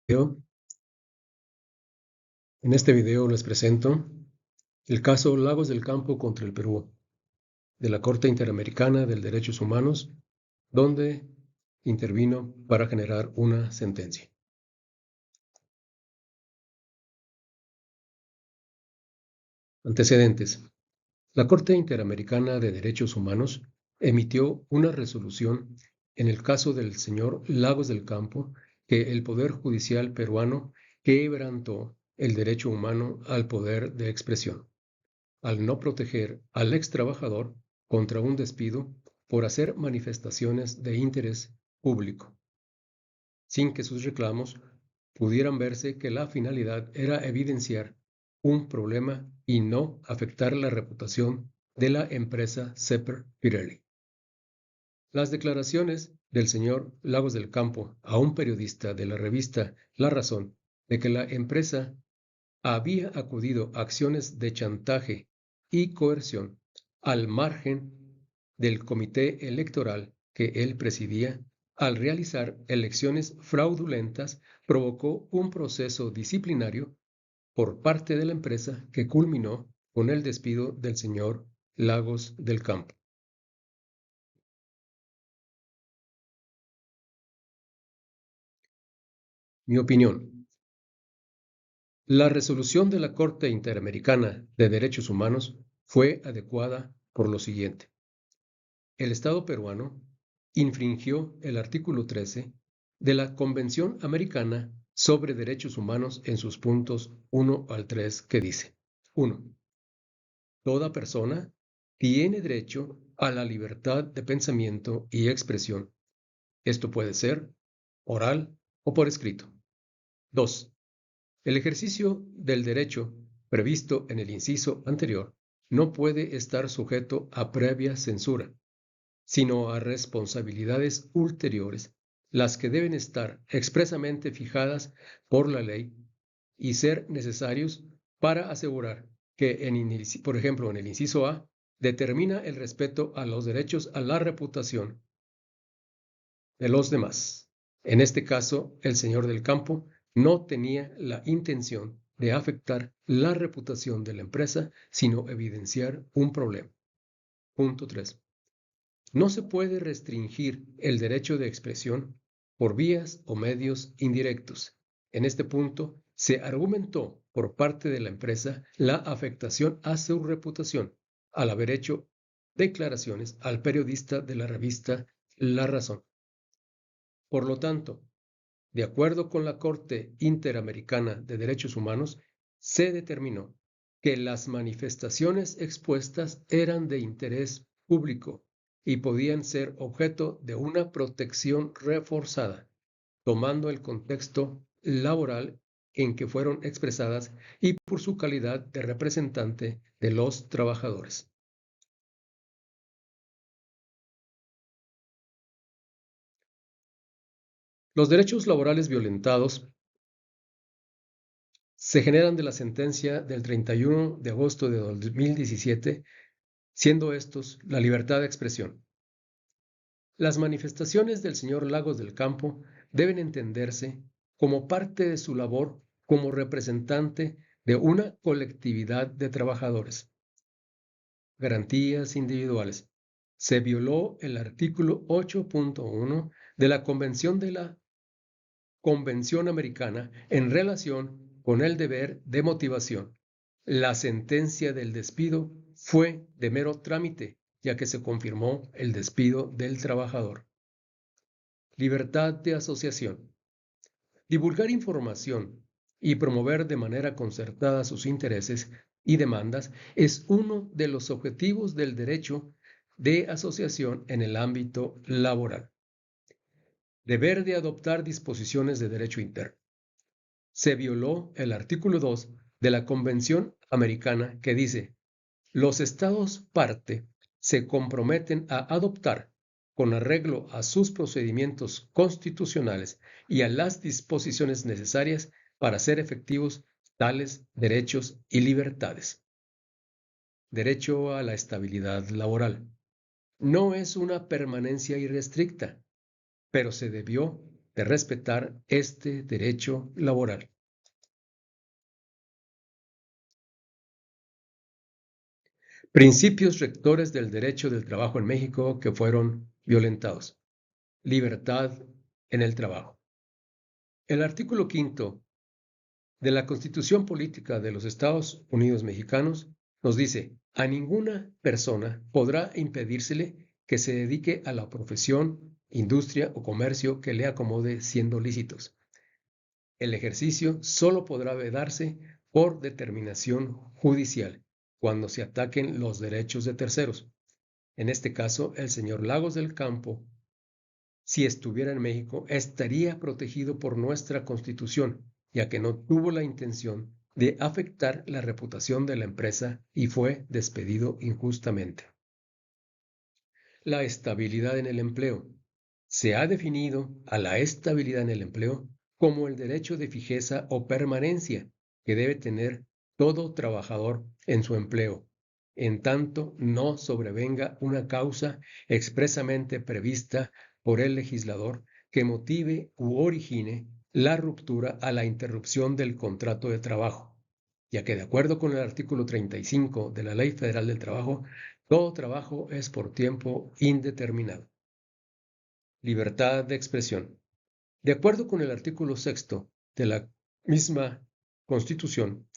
En este video les presento el caso Lagos del Campo contra el Perú, de la Corte Interamericana de Derechos Humanos, donde intervino para generar una sentencia. Antecedentes. La Corte Interamericana de Derechos Humanos emitió una resolución en el caso del señor Lagos del Campo que el Poder Judicial peruano quebrantó el derecho humano al poder de expresión, al no proteger al ex trabajador contra un despido por hacer manifestaciones de interés público, sin que sus reclamos pudieran verse que la finalidad era evidenciar un problema y no afectar la reputación de la empresa Sepper Pirelli. Las declaraciones del señor Lagos del Campo a un periodista de la revista La Razón de que la empresa había acudido a acciones de chantaje y coerción al margen del comité electoral que él presidía, al realizar elecciones fraudulentas, provocó un proceso disciplinario por parte de la empresa que culminó con el despido del señor Lagos del Campo. Mi opinión. La resolución de la Corte Interamericana de Derechos Humanos fue adecuada por lo siguiente. El Estado peruano infringió el artículo 13 de la Convención Americana sobre Derechos Humanos en sus puntos 1 al 3, que dice: 1. Toda persona tiene derecho a la libertad de pensamiento y expresión. Esto puede ser oral o por escrito. 2. El ejercicio del derecho previsto en el inciso anterior no puede estar sujeto a previa censura, sino a responsabilidades ulteriores, las que deben estar expresamente fijadas por la ley y ser necesarios para asegurar que, por ejemplo, en el inciso A, determina el respeto a los derechos a la reputación de los demás. En este caso, el señor del Campo no tenía la intención de afectar la reputación de la empresa, sino evidenciar un problema. Punto 3. No se puede restringir el derecho de expresión por vías o medios indirectos. En este punto, se argumentó por parte de la empresa la afectación a su reputación al haber hecho declaraciones al periodista de la revista La Razón. Por lo tanto, de acuerdo con la Corte Interamericana de Derechos Humanos, se determinó que las manifestaciones expuestas eran de interés público y podían ser objeto de una protección reforzada, tomando el contexto laboral en que fueron expresadas y por su calidad de representante de los trabajadores. Los derechos laborales violentados se generan de la sentencia del 31 de agosto de 2017, siendo estos la libertad de expresión. Las manifestaciones del señor Lagos del Campo deben entenderse como parte de su labor como representante de una colectividad de trabajadores. Garantías individuales. Se violó el artículo 8.1 de la Convención Americana en relación con el deber de motivación. La sentencia del despido fue de mero trámite, ya que se confirmó el despido del trabajador. Libertad de asociación. Divulgar información y promover de manera concertada sus intereses y demandas es uno de los objetivos del derecho de asociación en el ámbito laboral. Deber de adoptar disposiciones de derecho interno. Se violó el artículo 2 de la Convención Americana, que dice: los Estados parte se comprometen a adoptar, con arreglo a sus procedimientos constitucionales y a las disposiciones necesarias para hacer efectivos tales derechos y libertades. Derecho a la estabilidad laboral. No es una permanencia irrestricta, pero se debió de respetar este derecho laboral. Principios rectores del derecho del trabajo en México que fueron violentados. Libertad en el trabajo. El artículo 5 de la Constitución Política de los Estados Unidos Mexicanos nos dice: a ninguna persona podrá impedírsele que se dedique a la profesión, industria o comercio que le acomode siendo lícitos. El ejercicio solo podrá vedarse por determinación judicial cuando se ataquen los derechos de terceros. En este caso, el señor Lagos del Campo, si estuviera en México, estaría protegido por nuestra Constitución, ya que no tuvo la intención de afectar la reputación de la empresa y fue despedido injustamente. La estabilidad en el empleo. Se ha definido a la estabilidad en el empleo como el derecho de fijeza o permanencia que debe tener todo trabajador en su empleo, en tanto no sobrevenga una causa expresamente prevista por el legislador que motive u origine la ruptura a la interrupción del contrato de trabajo, ya que de acuerdo con el artículo 35 de la Ley Federal del Trabajo, todo trabajo es por tiempo indeterminado. Libertad de expresión. De acuerdo con el artículo 6 de la misma Constitución,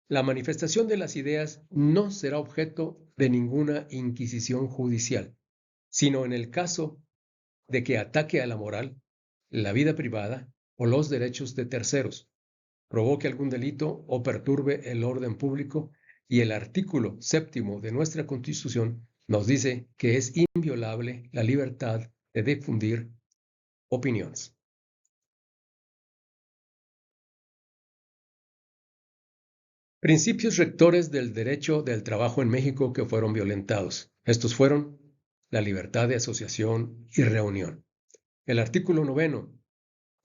la manifestación de las ideas no será objeto de ninguna inquisición judicial, sino en el caso de que ataque a la moral, la vida privada o los derechos de terceros, provoque algún delito o perturbe el orden público, y el artículo 7 de nuestra Constitución nos dice que es inviolable la libertad de difundir opiniones. Principios rectores del derecho del trabajo en México que fueron violentados. Estos fueron la libertad de asociación y reunión. El artículo 9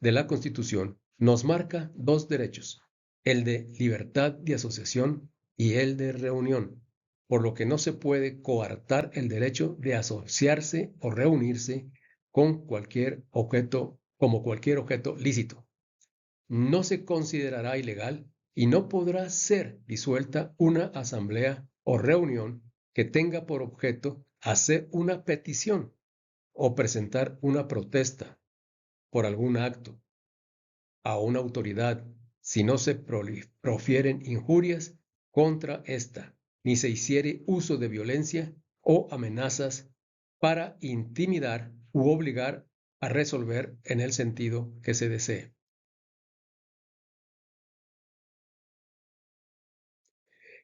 de la Constitución nos marca dos derechos: el de libertad de asociación y el de reunión, por lo que no se puede coartar el derecho de asociarse o reunirse con cualquier objeto, como cualquier objeto lícito. No se considerará ilegal y no podrá ser disuelta una asamblea o reunión que tenga por objeto hacer una petición o presentar una protesta por algún acto a una autoridad, si no se profieren injurias contra ésta, ni se hiciere uso de violencia o amenazas para intimidar u obligar a resolver en el sentido que se desee.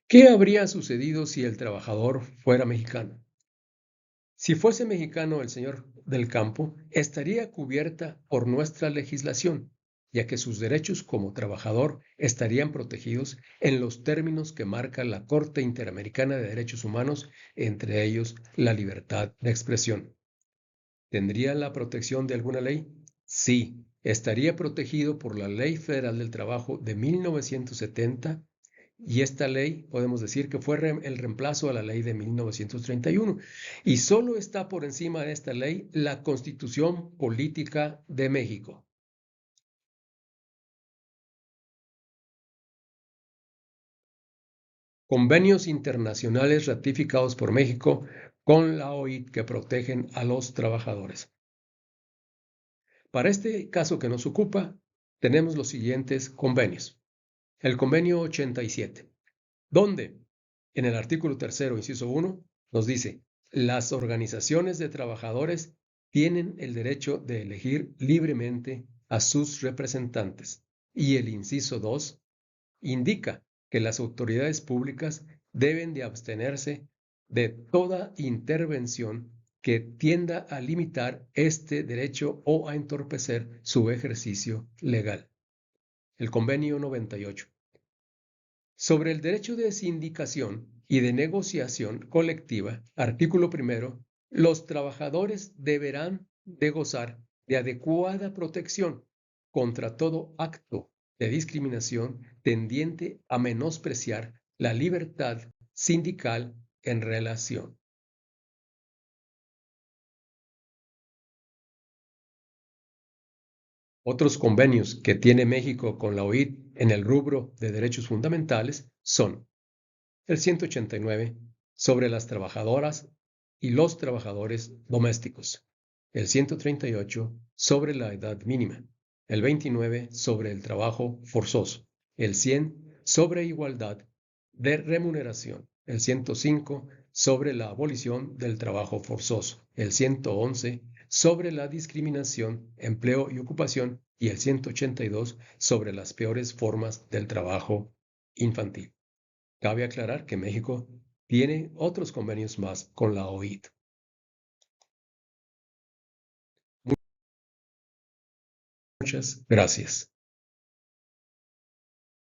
¿Qué habría sucedido si el trabajador fuera mexicano? Si fuese mexicano el señor del Campo, estaría cubierta por nuestra legislación, ya que sus derechos como trabajador estarían protegidos en los términos que marca la Corte Interamericana de Derechos Humanos, entre ellos la libertad de expresión. ¿Tendría la protección de alguna ley? Sí, estaría protegido por la Ley Federal del Trabajo de 1970, y esta ley podemos decir que fue el reemplazo a la ley de 1931, y solo está por encima de esta ley la Constitución Política de México. Convenios internacionales ratificados por México con la OIT que protegen a los trabajadores. Para este caso que nos ocupa, tenemos los siguientes convenios. El convenio 87, donde en el artículo 3, inciso 1, nos dice: las organizaciones de trabajadores tienen el derecho de elegir libremente a sus representantes. Y el inciso 2 indica que las autoridades públicas deben de abstenerse de toda intervención que tienda a limitar este derecho o a entorpecer su ejercicio legal. El convenio 98. Sobre el derecho de sindicación y de negociación colectiva, artículo 1, los trabajadores deberán de gozar de adecuada protección contra todo acto de discriminación tendiente a menospreciar la libertad sindical en relación Otros convenios que tiene México con la OIT en el rubro de derechos fundamentales son el 189 sobre las trabajadoras y los trabajadores domésticos, el 138 sobre la edad mínima, el 29 sobre el trabajo forzoso, el 100 sobre igualdad de remuneración, el 105 sobre la abolición del trabajo forzoso, el 111 sobre la discriminación, empleo y ocupación y el 182 sobre las peores formas del trabajo infantil. Cabe aclarar que México tiene otros convenios más con la OIT. Muchas gracias.